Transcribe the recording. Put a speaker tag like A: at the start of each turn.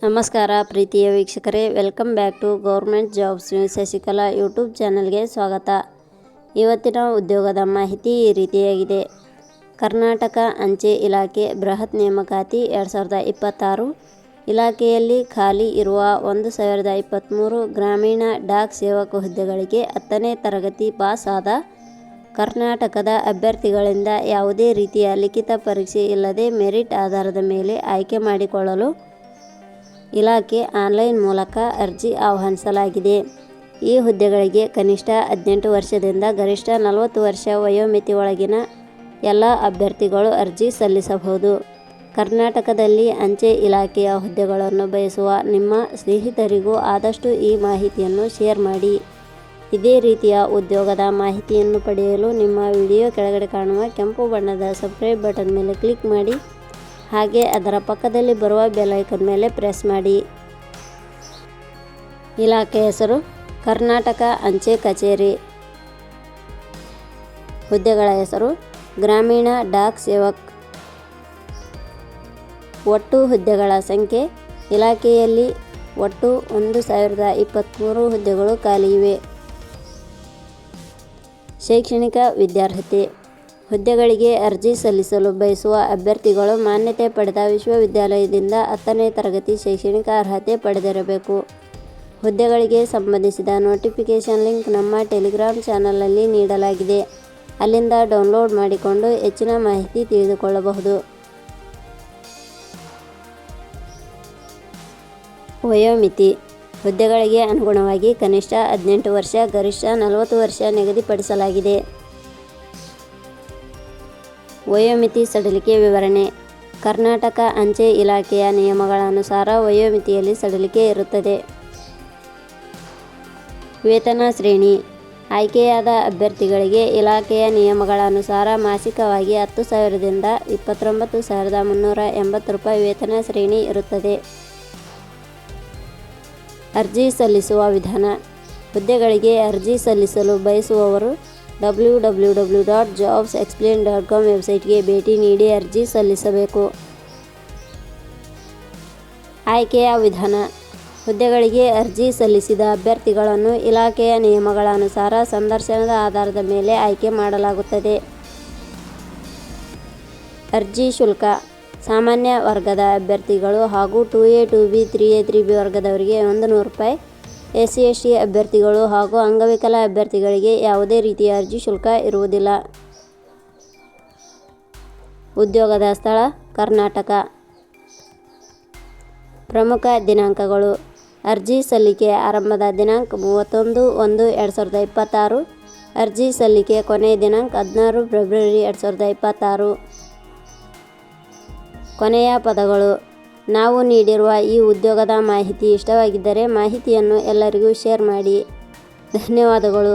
A: ನಮಸ್ಕಾರ ಪ್ರೀತಿಯ ವೀಕ್ಷಕರೇ, welcome back to government jobs news Shashikala YouTube ಚಾನಲ್ಗೆ ಸ್ವಾಗತ. ಇವತ್ತಿನ ಉದ್ಯೋಗದ ಮಾಹಿತಿ ಈ ರೀತಿಯಾಗಿದೆ. ಕರ್ನಾಟಕ ಅಂಚೆ ಇಲಾಖೆ ಬೃಹತ್ ನೇಮಕಾತಿ 2026 ಇಲಾಖೆಯಲ್ಲಿ ಖಾಲಿ ಇರುವ 1023 ಗ್ರಾಮೀಣ ಡಾಕ್ ಸೇವಕ ಹುದ್ದೆಗಳಿಗೆ 10ನೇ ತರಗತಿ ಪಾಸ್ ಆದ ಕರ್ನಾಟಕದ ಅಭ್ಯರ್ಥಿಗಳಿಂದ ಯಾವುದೇ ರೀತಿಯ ಲಿಖಿತ ಪರೀಕ್ಷೆ ಇಲ್ಲದೆ ಮೆರಿಟ್ ಆಧಾರದ ಮೇಲೆ ಆಯ್ಕೆ ಮಾಡಿಕೊಳ್ಳಲು ಇಲಾಖೆ ಆನ್ಲೈನ್ ಮೂಲಕ ಅರ್ಜಿ ಆಹ್ವಾನಿಸಲಾಗಿದೆ. ಈ ಹುದ್ದೆಗಳಿಗೆ ಕನಿಷ್ಠ 18 ವರ್ಷದಿಂದ ಗರಿಷ್ಠ 40 ವರ್ಷ ವಯೋಮಿತಿ ಒಳಗಿನ ಎಲ್ಲ ಅಭ್ಯರ್ಥಿಗಳು ಅರ್ಜಿ ಸಲ್ಲಿಸಬಹುದು. ಕರ್ನಾಟಕದಲ್ಲಿ ಅಂಚೆ ಇಲಾಖೆಯ ಹುದ್ದೆಗಳನ್ನು ಬಯಸುವ ನಿಮ್ಮ ಸ್ನೇಹಿತರಿಗೂ ಆದಷ್ಟು ಈ ಮಾಹಿತಿಯನ್ನು ಶೇರ್ ಮಾಡಿ. ಇದೇ ರೀತಿಯ ಉದ್ಯೋಗದ ಮಾಹಿತಿಯನ್ನು ಪಡೆಯಲು ನಿಮ್ಮ ವಿಡಿಯೋ ಕೆಳಗಡೆ ಕಾಣುವ ಕೆಂಪು ಬಣ್ಣದ ಸಬ್ಸ್ಕ್ರೈಬ್ ಬಟನ್ ಮೇಲೆ ಕ್ಲಿಕ್ ಮಾಡಿ. ಹಾಗೆ ಅದರ ಪಕ್ಕದಲ್ಲಿ ಬರುವ ಬೆಲ್ ಐಕಾನ್ ಮೇಲೆ ಪ್ರೆಸ್ ಮಾಡಿ. ಇಲಾಖೆ ಹೆಸರು ಕರ್ನಾಟಕ ಅಂಚೆ ಕಚೇರಿ. ಹುದ್ದೆಗಳ ಹೆಸರು ಗ್ರಾಮೀಣ ಡಾಕ್ ಸೇವಕ್. ಒಟ್ಟು ಹುದ್ದೆಗಳ ಸಂಖ್ಯೆ ಇಲಾಖೆಯಲ್ಲಿ ಒಟ್ಟು 1023 ಹುದ್ದೆಗಳು ಖಾಲಿ ಇವೆ. ಶೈಕ್ಷಣಿಕ ವಿದ್ಯಾರ್ಹತೆ. ಹುದ್ದೆಗಳಿಗೆ ಅರ್ಜಿ ಸಲ್ಲಿಸಲು ಬಯಸುವ ಅಭ್ಯರ್ಥಿಗಳು ಮಾನ್ಯತೆ ಪಡೆದ ವಿಶ್ವವಿದ್ಯಾಲಯದಿಂದ 10ನೇ ತರಗತಿ ಶೈಕ್ಷಣಿಕ ಅರ್ಹತೆ ಪಡೆದಿರಬೇಕು. ಹುದ್ದೆಗಳಿಗೆ ಸಂಬಂಧಿಸಿದ ನೋಟಿಫಿಕೇಷನ್ ಲಿಂಕ್ ನಮ್ಮ ಟೆಲಿಗ್ರಾಮ್ ಚಾನಲ್ನಲ್ಲಿ ನೀಡಲಾಗಿದೆ. ಅಲ್ಲಿಂದ ಡೌನ್ಲೋಡ್ ಮಾಡಿಕೊಂಡು ಹೆಚ್ಚಿನ ಮಾಹಿತಿ ತಿಳಿದುಕೊಳ್ಳಬಹುದು. ವಯೋಮಿತಿ. ಹುದ್ದೆಗಳಿಗೆ ಅನುಗುಣವಾಗಿ ಕನಿಷ್ಠ 18 ವರ್ಷ ಗರಿಷ್ಠ 40 ವರ್ಷ ನಿಗದಿಪಡಿಸಲಾಗಿದೆ. ವಯೋಮಿತಿ ಸಡಿಲಿಕೆ ವಿವರಣೆ. ಕರ್ನಾಟಕ ಅಂಚೆ ಇಲಾಖೆಯ ನಿಯಮಗಳ ಅನುಸಾರ ವಯೋಮಿತಿಯಲ್ಲಿ ಸಡಿಲಿಕೆ ಇರುತ್ತದೆ. ವೇತನ ಶ್ರೇಣಿ. ಆಯ್ಕೆಯಾದ ಅಭ್ಯರ್ಥಿಗಳಿಗೆ ಇಲಾಖೆಯ ನಿಯಮಗಳ ಅನುಸಾರ ಮಾಸಿಕವಾಗಿ 10,000ದಿಂದ 29,380 ರೂಪಾಯಿ ವೇತನ ಶ್ರೇಣಿ ಇರುತ್ತದೆ. ಅರ್ಜಿ ಸಲ್ಲಿಸುವ ವಿಧಾನ. ಹುದ್ದೆಗಳಿಗೆ ಅರ್ಜಿ ಸಲ್ಲಿಸಲು ಬಯಸುವವರು www.jobsexplain.com ವೆಬ್ಸೈಟ್ಗೆ ಭೇಟಿ ನೀಡಿ ಅರ್ಜಿ ಸಲ್ಲಿಸಬೇಕು. ಆಯ್ಕೆಯ ವಿಧಾನ. ಹುದ್ದೆಗಳಿಗೆ ಅರ್ಜಿ ಸಲ್ಲಿಸಿದ ಅಭ್ಯರ್ಥಿಗಳನ್ನು ಇಲಾಖೆಯ ನಿಯಮಗಳ ಅನುಸಾರ ಸಂದರ್ಶನದ ಆಧಾರದ ಮೇಲೆ ಆಯ್ಕೆ ಮಾಡಲಾಗುತ್ತದೆ. ಅರ್ಜಿ ಶುಲ್ಕ. ಸಾಮಾನ್ಯ ವರ್ಗದ ಅಭ್ಯರ್ಥಿಗಳು ಹಾಗೂ 2A 2B 3A 3B ವರ್ಗದವರಿಗೆ 100 ರೂಪಾಯಿ. SC/ST ಅಭ್ಯರ್ಥಿಗಳು ಹಾಗೂ ಅಂಗವಿಕಲ ಅಭ್ಯರ್ಥಿಗಳಿಗೆ ಯಾವುದೇ ರೀತಿಯ ಅರ್ಜಿ ಶುಲ್ಕ ಇರುವುದಿಲ್ಲ. ಉದ್ಯೋಗದ ಸ್ಥಳ ಕರ್ನಾಟಕ. ಪ್ರಮುಖ ದಿನಾಂಕಗಳು. ಅರ್ಜಿ ಸಲ್ಲಿಕೆ ಆರಂಭದ ದಿನಾಂಕ 31/1/2026. ಅರ್ಜಿ ಸಲ್ಲಿಕೆ ಕೊನೆಯ ದಿನಾಂಕ 16 ಫೆಬ್ರವರಿ 2026. ಕೊನೆಯ ಪದಗಳು. ನಾವು ನೀಡಿರುವ ಈ ಉದ್ಯೋಗದ ಮಾಹಿತಿ ಇಷ್ಟವಾಗಿದ್ದರೆ ಮಾಹಿತಿಯನ್ನು ಎಲ್ಲರಿಗೂ ಶೇರ್ ಮಾಡಿ. ಧನ್ಯವಾದಗಳು.